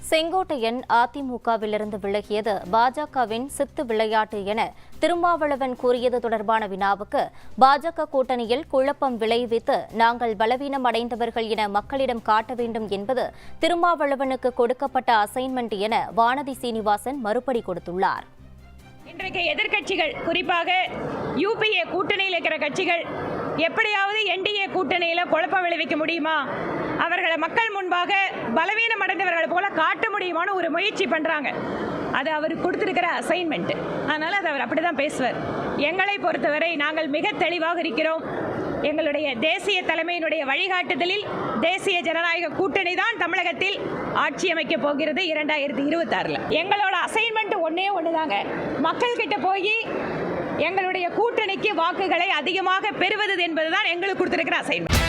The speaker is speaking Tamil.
செங்கோட்டையன் அதிமுகவிலிருந்து விலகியது பாஜகவின் சித்து விளையாட்டு என திருமாவளவன் கூறியது தொடர்பான வினாவுக்கு பாஜக கூட்டணியில் குழப்பம் விளைவித்து நாங்கள் பலவீனம் அடைந்தவர்கள் என மக்களிடம் காட்ட வேண்டும் என்பது திருமாவளவனுக்கு கொடுக்கப்பட்ட அசைன்மெண்ட் என வானதி சீனிவாசன் மறுபடி கொடுத்துள்ளார். இன்றைக்கு எதிர்க்கட்சிகள் குறிப்பாக யூபிஏ கூட்டணியில் இருக்கிற கட்சிகள் எப்படியாவது என்டிஏ கூட்டணியில் குழப்பம் விளைவிக்க முடியுமா, அவர்களை மக்கள் முன்பாக பலவீனம் அடைந்தவர்களை போல காட்ட முடியுமான்னு ஒரு முயற்சி பண்றாங்க. அது அவர் கொடுத்திருக்கிற அசைன்மெண்ட். அதனால அது அவர் அப்படிதான் பேசுவார். எங்களை பொறுத்தவரை நாங்கள் மிக தெளிவாக இருக்கிறோம். எங்களுடைய தேசிய தலைமையினுடைய வழிகாட்டுதலில் தேசிய ஜனநாயக கூட்டணி தான் தமிழகத்தில் ஆட்சி அமைக்க போகிறது 2026. எங்களோட அசைன்மெண்ட் ஒன்னே ஒண்ணுதாங்க, மக்கள் கிட்ட போய் எங்களுடைய கூட்டணிக்கு வாக்குகளை அதிகமாக பெறுவது என்பதுதான் எங்களுக்கு கொடுத்திருக்கிற அசைன்மெண்ட்.